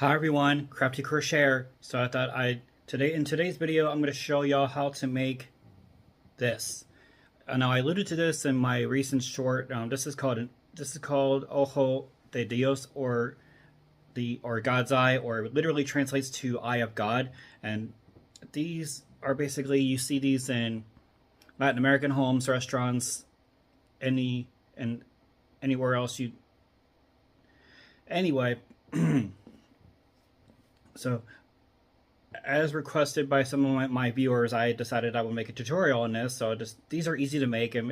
Hi everyone, Crafty Crocheter. So I thought in today's video I'm going to show y'all how to make this. Now I alluded to this in my recent short. This is called Ojo de Dios, or God's Eye, or it literally translates to Eye of God. And these are basically, you see these in Latin American homes, restaurants, anywhere else you. Anyway. So, as requested by some of my viewers, I decided I would make a tutorial on this. So these are easy to make, and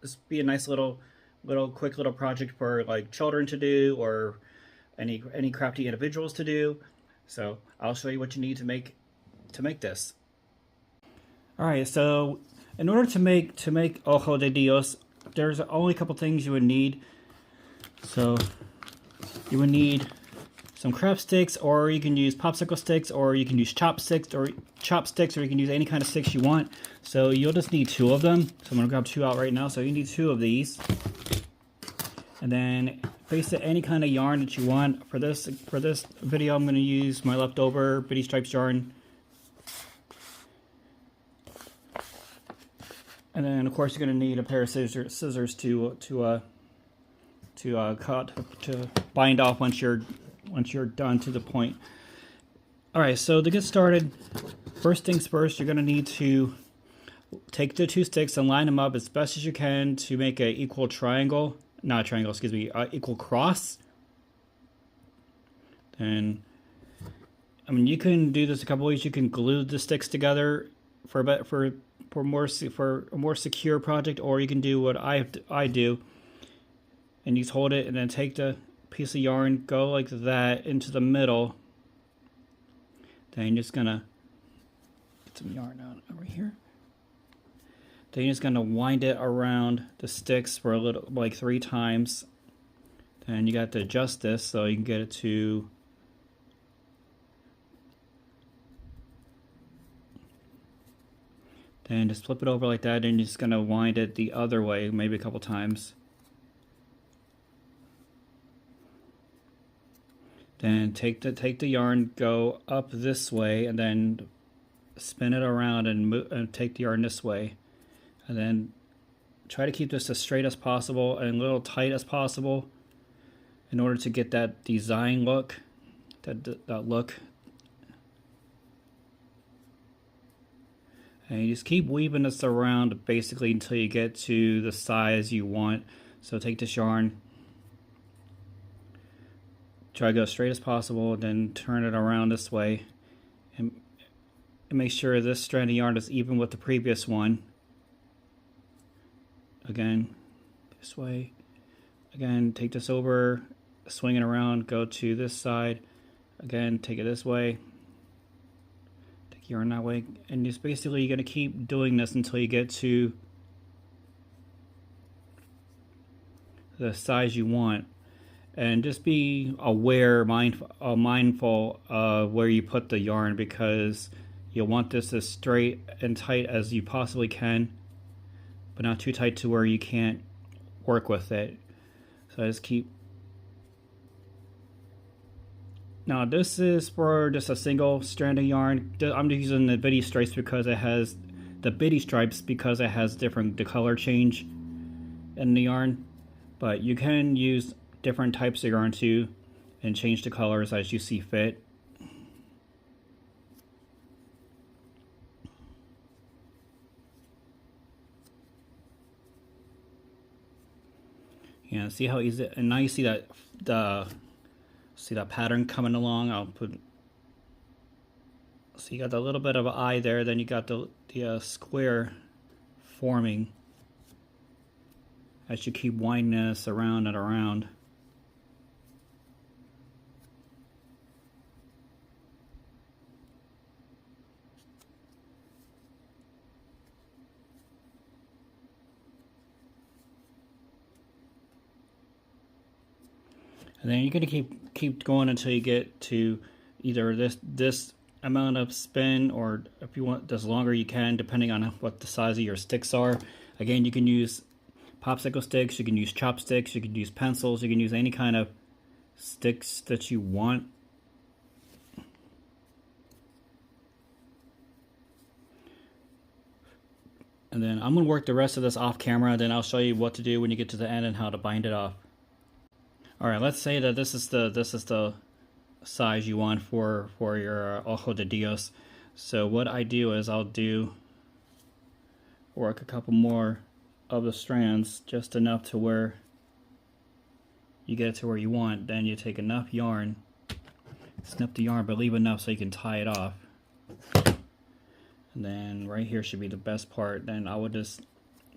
this be a nice quick little project for like children to do, or any crafty individuals to do. So I'll show you what you need to make this. All right. So in order to make Ojo de Dios, there's only a couple things you would need. So you would need some craft sticks, or you can use popsicle sticks, or you can use chopsticks, or you can use any kind of sticks you want. So you'll just need 2 of them. So I'm gonna grab 2 out right now. So you need 2 of these, and then basically any kind of yarn that you want. For this video, I'm gonna use my leftover vidIQ yarn, and then of course you're gonna need a pair of scissors to bind off once you're done to the point. Alright, so to get started, first things first, you're going to need to take the 2 sticks and line them up as best as you can to make an equal triangle. Not a triangle, excuse me, equal cross. And I mean, you can do this a couple ways. You can glue the sticks together for a more secure project, or you can do what I do, and you just hold it and then take the piece of yarn, go like that into the middle. Then you're just gonna get some yarn out over here. Then you're just gonna wind it around the sticks for a little, like 3 times. Then you got to adjust this so you can get it to then just flip it over like that, and you're just gonna wind it the other way, maybe a couple times. Then take the yarn, go up this way, and then spin it around and take the yarn this way. And then try to keep this as straight as possible and a little tight as possible in order to get that design look, that look. And you just keep weaving this around basically until you get to the size you want. So take this yarn, try to go straight as possible, then turn it around this way, and make sure this strand of yarn is even with the previous one. Again, this way. Again, take this over, swing it around, go to this side. Again, take it this way. Take yarn that way, and just basically you're gonna keep doing this until you get to the size you want. And just be mindful of where you put the yarn, because you'll want this as straight and tight as you possibly can, but not too tight to where you can't work with it. So I just keep. Now this is for just a single strand of yarn. I'm just using the vidIQ because it has the color change in the yarn, but you can use different types of yarn too and change the colors as you see fit. Yeah, see how easy, and now you see that pattern coming along. So you got the little bit of an eye there, then you got the square forming as you keep winding this around and around. And then you're going to keep going until you get to either this amount of spin, or if you want this longer, you can, depending on what the size of your sticks are. Again, you can use popsicle sticks, you can use chopsticks, you can use pencils, you can use any kind of sticks that you want. And then I'm going to work the rest of this off camera, then I'll show you what to do when you get to the end and how to bind it off. Alright, let's say that this is the size you want for your Ojo de Dios. So what I do is I'll work a couple more of the strands, just enough to where you get it to where you want. Then you take enough yarn, snip the yarn, but leave enough so you can tie it off. And then right here should be the best part. Then I would just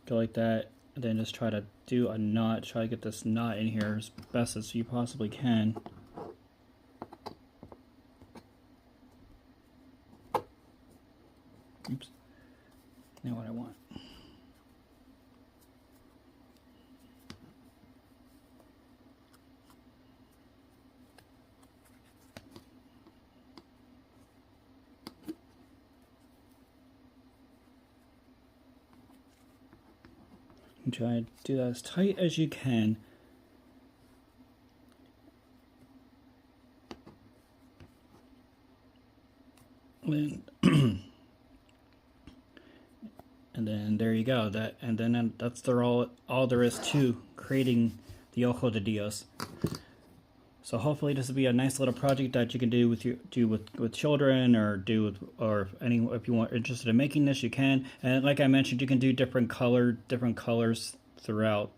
go like that, and then just try to do a knot, try to get this knot in here as best as you possibly can. Oops, not what I want. And try to do that as tight as you can. And then there you go. That's all there is to creating the Ojo de Dios. So hopefully this will be a nice little project that you can do with children, or if you want interested in making this, you can. And like I mentioned, you can do different colors throughout.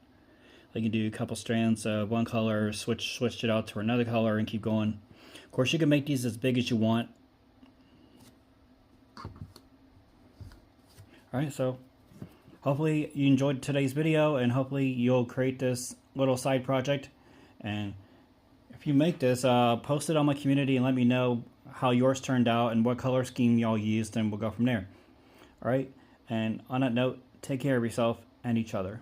Like you can do a couple strands of one color, switch it out to another color, and keep going. Of course, you can make these as big as you want. Alright, so hopefully you enjoyed today's video, and hopefully you'll create this little side project. And if you make this, post it on my community and let me know how yours turned out and what color scheme y'all used, and we'll go from there. Alright, and on that note, take care of yourself and each other.